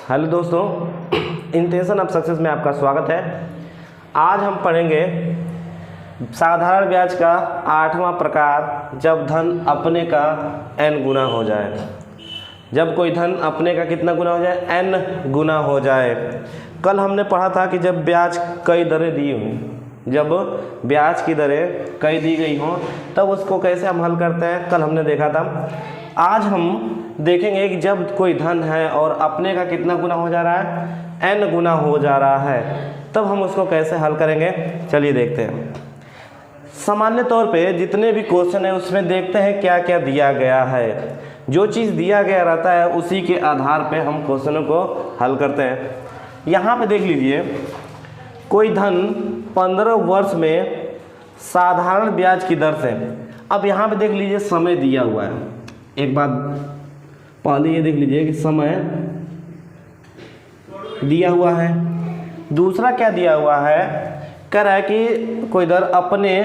Hello दोस्तों, intention of success में आपका स्वागत है। आज हम पढ़ेंगे साधारण ब्याज का 8वां प्रकार, जब धन अपने का n गुना हो जाए। जब कोई धन अपने का कितना गुना हो जाए? n गुना हो जाए। कल हमने पढ़ा था कि जब ब्याज कई दरें दी हुई, जब ब्याज की दरें कई दी गई हों तब उसको कैसे हम हल करते हैं, कल हमने देखा था। आज हम देखेंगे कि जब कोई धन है और अपने का कितना गुना हो जा रहा है? n गुना हो जा रहा है, तब हम उसको कैसे हल करेंगे। चलिए देखते हैं। सामान्य तौर पे जितने भी क्वेश्चन है उसमें देखते हैं क्या क्या दिया गया है। जो चीज़ दिया गया रहता है उसी के आधार पे हम क्वेश्चनों को हल करते हैं। यहाँ पे देख लीजिए, कोई धन 15 वर्ष में साधारण ब्याज की दर से, अब यहाँ पे देख लीजिए समय दिया हुआ है। एक बात पहले ये देख लीजिए कि समय दिया हुआ है। दूसरा क्या दिया हुआ है? कह रहा है कि कोई दर अपने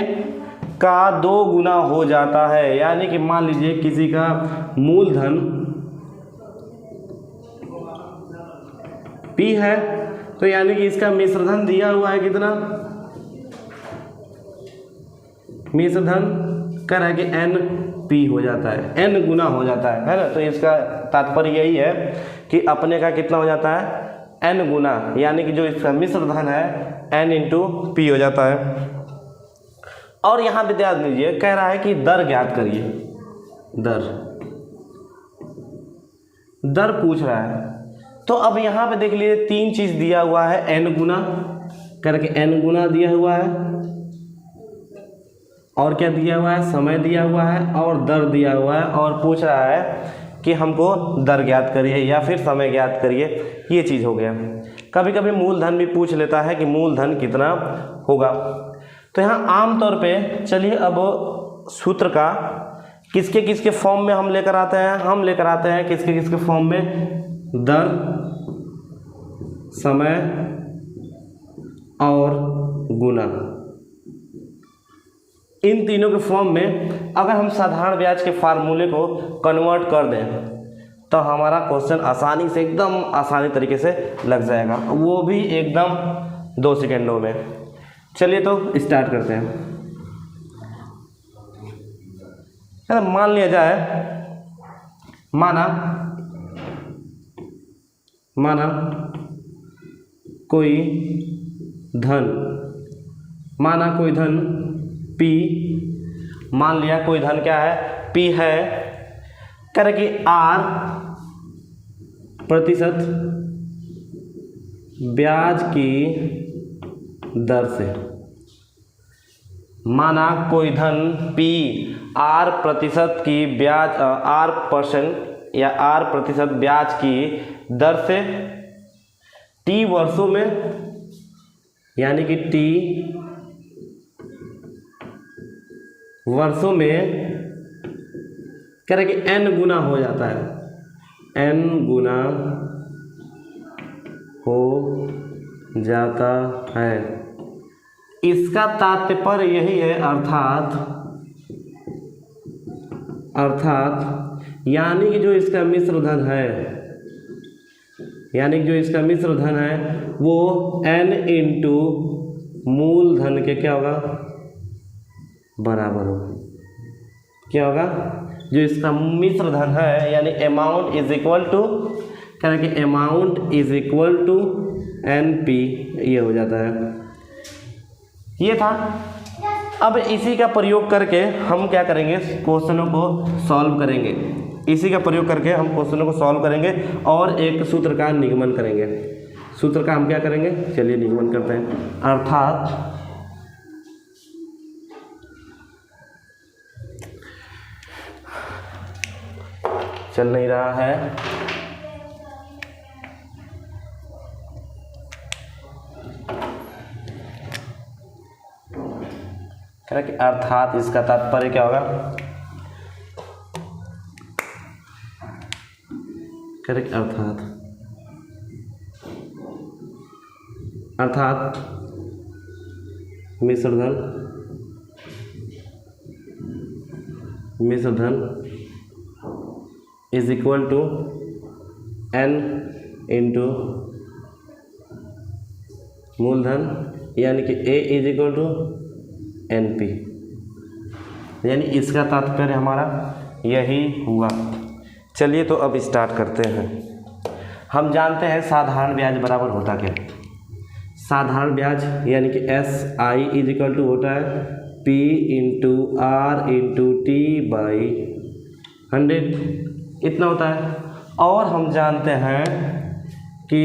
का 2 गुना हो जाता है। यानी कि मान लीजिए किसी का मूलधन P है, तो यानी कि इसका मिश्रधन दिया हुआ है कितना? मिश्रधन कह रहा है कि NP हो जाता है, n गुना हो जाता है ना। तो इसका तात्पर्य यही है कि अपने का कितना हो जाता है? n गुना, यानी कि जो इसका मिश्रधन है n इंटू P हो जाता है। और यहाँ पे ध्यान दीजिए, कह रहा है कि दर ज्ञात करिए। दर पूछ रहा है। तो अब यहाँ पे देख लीजिए 3 चीज़ दिया हुआ है। n गुना करके n गुना दिया हुआ है, और क्या दिया हुआ है? समय दिया हुआ है और दर दिया हुआ है, और पूछ रहा है कि हमको दर ज्ञात करिए या फिर समय ज्ञात करिए। ये चीज़ हो गया। कभी कभी मूलधन भी पूछ लेता है कि मूलधन कितना होगा। तो यहाँ आमतौर पे चलिए अब सूत्र का किसके किसके फॉर्म में हम लेकर आते हैं? हम लेकर आते हैं किसके किसके फॉर्म में? दर, समय और गुना। इन तीनों के फॉर्म में अगर हम साधारण ब्याज के फार्मूले को कन्वर्ट कर दें तो हमारा क्वेश्चन आसानी से, एकदम आसानी तरीके से लग जाएगा, वो भी एकदम 2 सेकेंडों में। चलिए तो स्टार्ट करते हैं। मान लिया जाए, माना कोई धन P, मान लिया कोई धन क्या है? P है। कह कि R प्रतिशत ब्याज की दर से, माना कोई धन P R प्रतिशत की ब्याज, R% या R प्रतिशत ब्याज की दर से T वर्षों में, यानी कि T वर्षों में, कह रहे कि n गुना हो जाता है, n गुना हो जाता है। इसका तात्पर्य यही है, अर्थात यानी कि जो इसका मिश्रधन है, वो n इंटू मूलधन के क्या होगा? बराबर होगा। क्या होगा? जो इसका मिश्रधन है, यानी अमाउंट इज इक्वल टू, कह रहे कि amount is equal to NP, ये हो जाता है। ये था। अब इसी का प्रयोग करके हम क्या करेंगे? क्वेश्चनों को सॉल्व करेंगे। इसी का प्रयोग करके हम क्वेश्चनों को सॉल्व करेंगे और एक सूत्र का निगमन करेंगे। सूत्र का हम क्या करेंगे? चलिए निगमन करते हैं। अर्थात चल नहीं रहा है, कि अर्थात इसका तात्पर्य क्या होगा? करेक्ट। अर्थात मिश्रधन is equal to n into मूलधन यानी कि a is equal to NP, यानी इसका तात्पर्य हमारा यही हुआ। चलिए तो अब स्टार्ट करते हैं। हम जानते हैं साधारण ब्याज बराबर होता क्या। साधारण ब्याज यानी कि SI इज इक्वल टू होता है P into R into T by 100, इतना होता है। और हम जानते हैं कि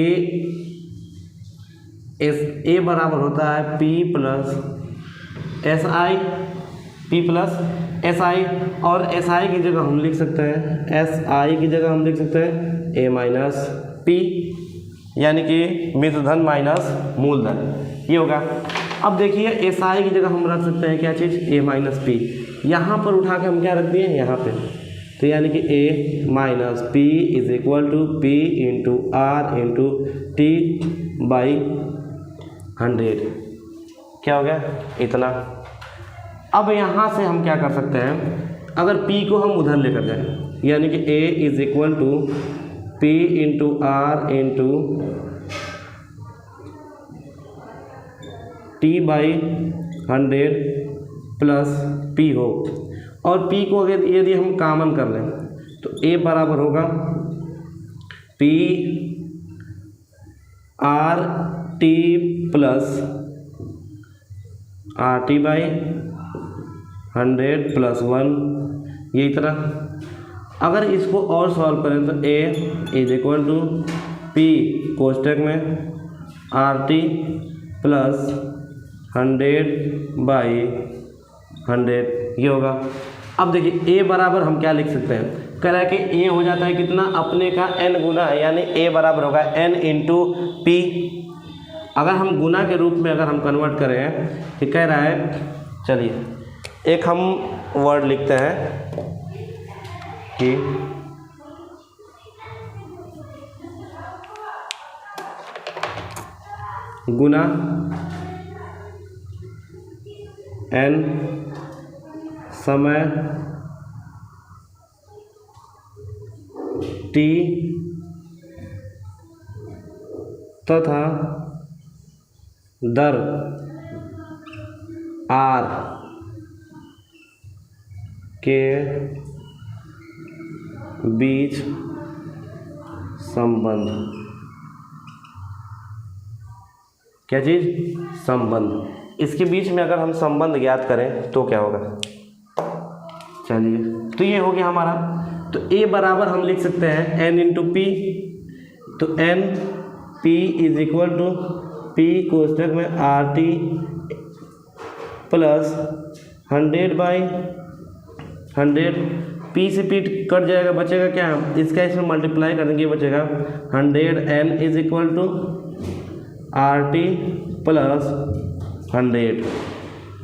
A बराबर होता है P plus SI, P plus SI, और SI की जगह हम लिख सकते हैं, SI की जगह हम लिख सकते हैं A माइनस P, यानी कि मिश्रधन माइनस मूलधन, ये होगा। अब देखिए SI की जगह हम रख सकते हैं क्या चीज़, A माइनस P, यहाँ पर उठा के हम क्या रख दिए यहाँ पे, तो यानी कि A minus P is equal to P into R into T by 100, क्या हो गया इतना। अब यहाँ से हम क्या कर सकते हैं, अगर P को हम उधर लेकर जाएं, यानी कि A is equal to P into R into T by 100 plus P हो, और P को अगर यदि हम कॉमन कर लें तो A बराबर होगा P R T plus RT by 100 plus 1, यही तरह। अगर इसको और सॉल्व करें तो A is equal to P कोष्टक में RT प्लस 100 बाई 100, ये होगा। अब देखिए A बराबर हम क्या लिख सकते हैं, कह रहा है कि A हो जाता है कितना, अपने का n गुना है, यानी A बराबर होगा n इंटू P। अगर हम गुना के रूप में अगर हम कन्वर्ट करें कि कह रहा है, चलिए एक हम वर्ड लिखते हैं कि गुना n समय t तथा दर r के बीच संबंध, क्या चीज़, संबंध। इसके बीच में अगर हम संबंध ज्ञात करें तो क्या होगा, चलिए तो ये हो गया हमारा। तो A बराबर हम लिख सकते हैं n इंटू P, तो n P is equal to P कोष्टक में RT प्लस 100 बाई 100, P से P कट जाएगा, बचेगा क्या, इसका इसमें मल्टीप्लाई कर देंगे, बचेगा 100, n is equal to RT plus 100,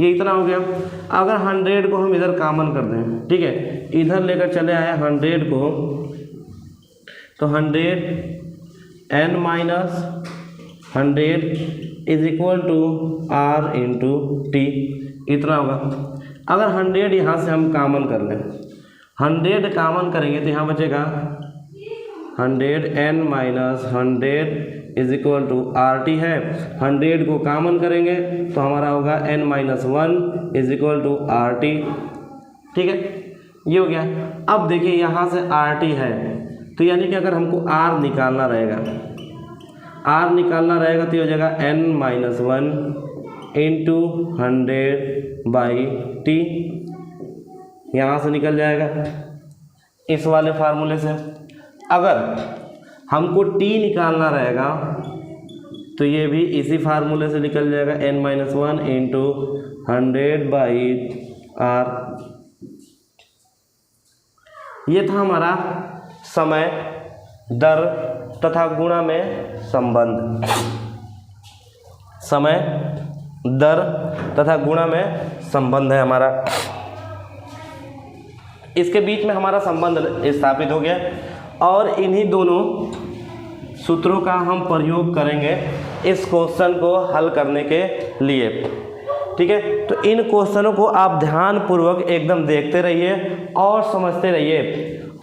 ये इतना हो गया। अगर 100 को हम इधर कॉमन कर दें, ठीक है, इधर लेकर चले आए 100 को, तो 100 n minus 100 is equal to R into T, इतना होगा। अगर 100 यहाँ से हम कॉमन कर लें, 100 कॉमन करेंगे तो यहाँ बचेगा 100 n minus 100 is equal to RT है, 100 को कॉमन करेंगे तो हमारा होगा n minus 1 is equal to RT, ठीक है, ये हो गया। अब देखिए यहाँ से RT है, तो यानी कि अगर हमको R निकालना रहेगा, R निकालना रहेगा तो ये हो जाएगा n minus 1 into 100 by T, यहाँ से निकल जाएगा इस वाले फार्मूले से। अगर हमको T निकालना रहेगा तो ये भी इसी फार्मूले से निकल जाएगा, n minus 1 into 100 by R। ये था हमारा समय, दर तथा गुणा में संबंध, समय, दर तथा गुणा में संबंध है हमारा। इसके बीच में हमारा संबंध स्थापित हो गया, और इन्हीं दोनों सूत्रों का हम प्रयोग करेंगे इस क्वेश्चन को हल करने के लिए, ठीक है। तो इन क्वेश्चनों को आप ध्यानपूर्वक एकदम देखते रहिए और समझते रहिए,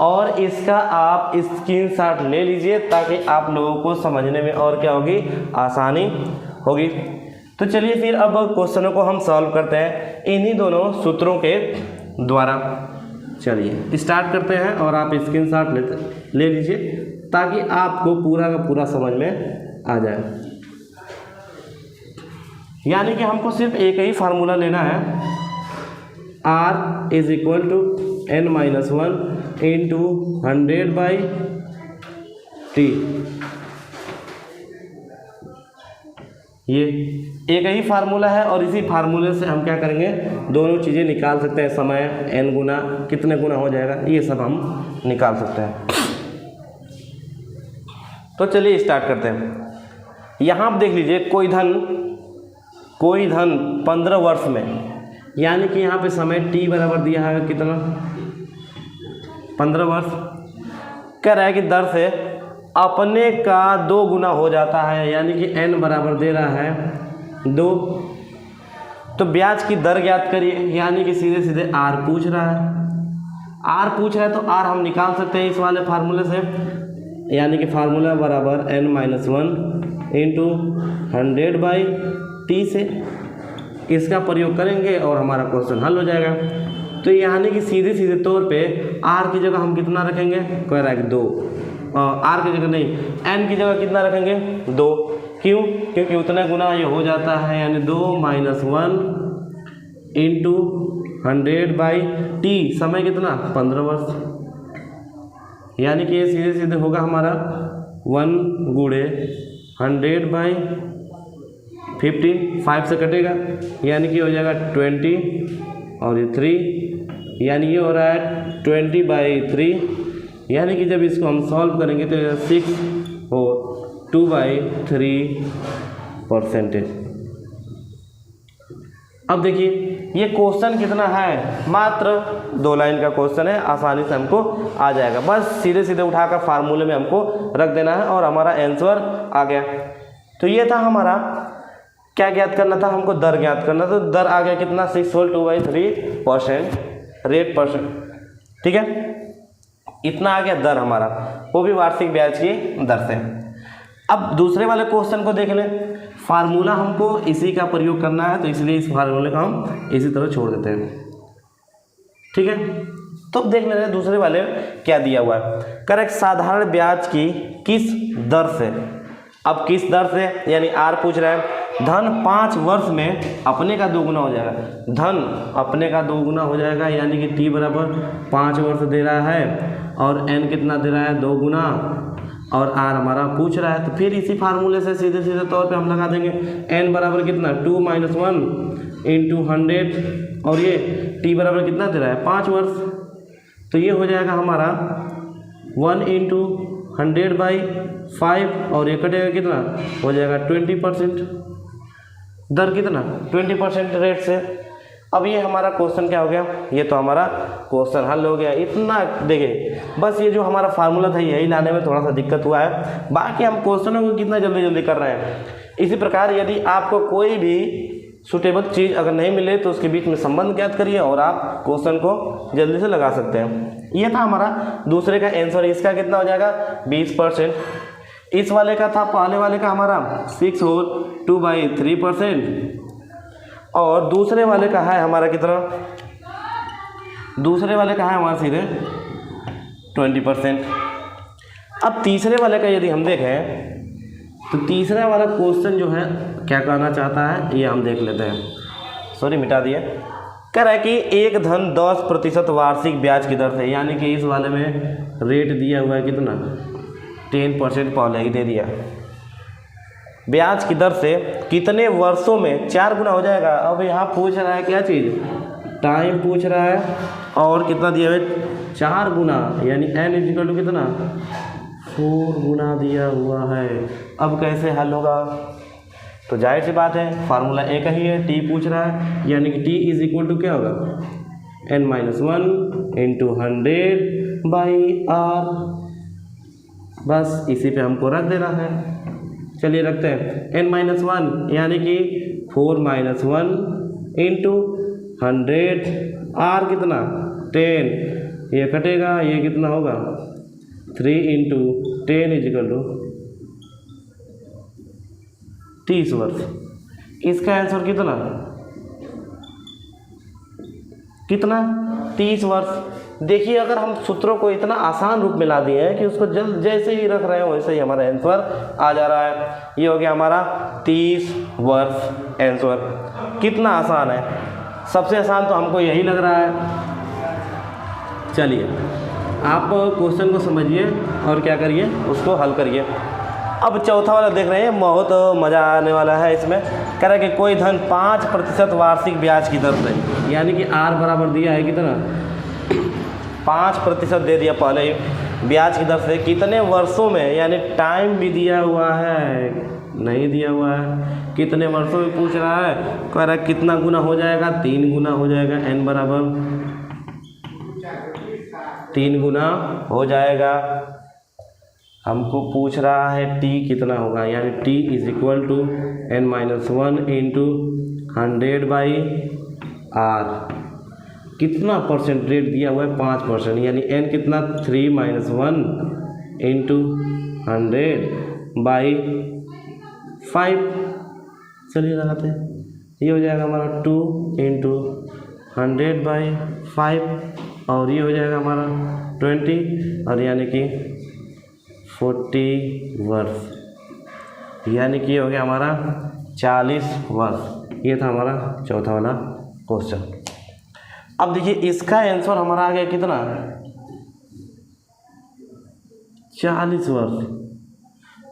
और इसका आप स्क्रीनशॉट ले लीजिए ताकि आप लोगों को समझने में और क्या होगी, आसानी होगी। तो चलिए फिर अब क्वेश्चनों को हम सॉल्व करते हैं इन्हीं दोनों सूत्रों के द्वारा। चलिए स्टार्ट करते हैं और आप स्क्रीनशॉट ले लीजिए ताकि आपको पूरा का पूरा समझ में आ जाए। यानी कि हमको सिर्फ एक ही फार्मूला लेना है, R is equal to n-1 into 100/t। ये एक ही फार्मूला है और इसी फार्मूले से हम क्या करेंगे, दोनों चीज़ें निकाल सकते हैं। समय n गुना कितने गुना हो जाएगा, ये सब हम निकाल सकते हैं। तो चलिए स्टार्ट करते हैं। यहाँ आप देख लीजिए कोई धन 15 वर्ष में, यानी कि यहाँ पे समय t बराबर दिया है कितना, 15 वर्ष। कह रहा है कि दर से अपने का 2 गुना हो जाता है, यानी कि n बराबर दे रहा है 2। तो ब्याज की दर ज्ञात करिए, यानी कि सीधे सीधे r पूछ रहा है। r पूछ रहा है तो r हम निकाल सकते हैं इस वाले फार्मूले से, यानी कि फार्मूला बराबर n-1 इंटू 100/t से इसका प्रयोग करेंगे और हमारा क्वेश्चन हल हो जाएगा। तो यानी कि सीधे सीधे तौर पे r की जगह हम कितना रखेंगे, कह रहा है कि 2, r की जगह नहीं n की जगह कितना रखेंगे 2। क्यों, क्योंकि उतना गुना ये हो जाता है, यानी 2-1 इंटू 100/t, समय कितना 15 वर्ष। यानी कि ये सीधे सीधे होगा हमारा 1 गुणे 100/15, 5 से कटेगा यानी कि हो जाएगा 20 और ये 3, यानी ये हो रहा है 20/3। यानी कि जब इसको हम सॉल्व करेंगे तो 6 और 2/3%। अब देखिए ये क्वेश्चन कितना है, मात्र 2 लाइन का क्वेश्चन है, आसानी से हमको आ जाएगा। बस सीधे सीधे उठाकर फार्मूले में हमको रख देना है और हमारा आंसर आ गया। तो ये था हमारा, क्या ज्ञात करना था, हमको दर ज्ञात करना। तो दर आ गया कितना, 6 होल 2/3% रेट परसेंट। ठीक है, इतना आ गया दर हमारा, वो भी वार्षिक ब्याज की दर से। अब दूसरे वाले क्वेश्चन को देख लें। फार्मूला हमको इसी का प्रयोग करना है, तो इसलिए इस फार्मूले का हम इसी तरह छोड़ देते हैं। ठीक है, तो देख लेते हैं दूसरे वाले क्या दिया हुआ है। करेक्ट, साधारण ब्याज की किस दर से। अब किस दर से, यानी R पूछ रहा है, धन 5 वर्ष में अपने का 2 गुना हो जाएगा। धन अपने का 2 गुना हो जाएगा, यानी कि t बराबर 5 वर्ष दे रहा है और n कितना दे रहा है 2 गुना, और r हमारा पूछ रहा है। तो फिर इसी फार्मूले से सीधे सीधे तौर पे हम लगा देंगे n बराबर कितना 2-1 इंटू 100, और ये t बराबर कितना दे रहा है 5 वर्ष। तो ये हो जाएगा हमारा 1 इंटू 100/5 और ये कटेगा कितना, हो जाएगा 20%। दर कितना 20% रेट से। अब ये हमारा क्वेश्चन क्या हो गया, ये तो हमारा क्वेश्चन हल हो गया। इतना देखिए, बस ये जो हमारा फार्मूला था यही लाने में थोड़ा सा दिक्कत हुआ है, बाकी हम क्वेश्चनों को कितना जल्दी जल्दी कर रहे हैं। इसी प्रकार यदि आपको कोई भी सूटेबल चीज़ अगर नहीं मिले तो उसके बीच में संबंध ज्ञात करिए और आप क्वेश्चन को जल्दी से लगा सकते हैं। ये था हमारा दूसरे का आंसर। इसका कितना हो जाएगा 20%। इस वाले का था, पहले वाले का हमारा 6 होल 2/3%, और दूसरे वाले का है हमारा कितना, दूसरे वाले का है हमारा सीधे 20%। अब तीसरे वाले का यदि हम देखें तो तीसरा वाला क्वेश्चन जो है क्या कहना चाहता है, ये हम देख लेते हैं। सॉरी, मिटा दिया। कह रहा है कि एक धन 10% वार्षिक ब्याज की दर से, यानी कि इस वाले में रेट दिया हुआ है कितना 10% पहले ही दे दिया। ब्याज की दर से कितने वर्षों में 4 गुना हो जाएगा। अब यहाँ पूछ रहा है क्या चीज़, टाइम पूछ रहा है, और कितना दिया है 4 गुना, यानी n इक्वल टू कितना 4 गुना दिया हुआ है। अब कैसे हल होगा, तो जाहिर सी बात है फार्मूला एक ही है, t पूछ रहा है, यानी कि t इज इक्वल टू क्या होगा n-1 इंटू 100/r। बस इसी पे हमको रख देना है। चलिए रखते हैं n-1 यानी कि 4-1 इंटू 100, r कितना 10, ये कटेगा, ये कितना होगा 3 इंटू 10 इजिकल टू 30 वर्ष। इसका आंसर कितना 30 वर्ष। देखिए अगर हम सूत्रों को इतना आसान रूप में ला दिए हैं कि उसको जैसे ही रख रहे हैं वैसे ही हमारा आंसर आ जा रहा है। ये हो गया हमारा 30 वर्ष आंसर। कितना आसान है, सबसे आसान तो हमको यही लग रहा है। चलिए आप क्वेश्चन को समझिए और क्या करिए, उसको हल करिए। अब चौथा वाला देख रहे हैं, बहुत मज़ा आने वाला है इसमें। कह रहा है कि कोई धन 5% वार्षिक ब्याज की दर से, यानी कि R बराबर दिया है कितना 5% दे दिया पहले ही ब्याज की दर से, कितने वर्षों में, यानी टाइम भी दिया हुआ है नहीं दिया हुआ है, कितने वर्षों में पूछ रहा है। कह रहा है कितना गुना हो जाएगा, 3 गुना हो जाएगा, n बराबर 3 गुना हो जाएगा। हमको पूछ रहा है t कितना होगा, यानी t is equal to n-1 into 100/r। कितना परसेंट रेट दिया हुआ है 5%, यानी n कितना 3-1 इंटू 100/5। चलिए लगाते हैं, ये हो जाएगा हमारा 2 इंटू 100/5 और ये हो जाएगा हमारा 20 और यानी कि 40 वर्ष, यानी कि ये हो गया हमारा 40 वर्ष। ये था हमारा चौथा वाला क्वेश्चन। अब देखिए इसका आंसर हमारा आ गया कितना 40 वर्ष,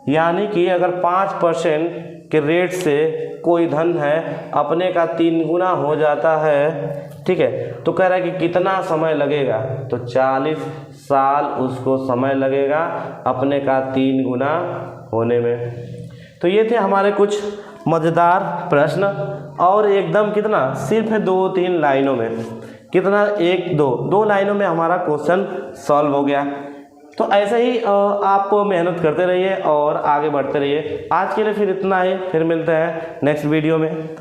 यानी कि अगर 5% के रेट से कोई धन है अपने का 3 गुना हो जाता है, ठीक है, तो कह रहा है कि कितना समय लगेगा, तो 40 साल उसको समय लगेगा अपने का 3 गुना होने में। तो ये थे हमारे कुछ मज़ेदार प्रश्न, और एकदम कितना सिर्फ 2-3 लाइनों में, कितना 1-2 लाइनों में हमारा क्वेश्चन सॉल्व हो गया। तो ऐसे ही आप मेहनत करते रहिए और आगे बढ़ते रहिए। आज के लिए फिर इतना ही, फिर मिलते हैं नेक्स्ट वीडियो में।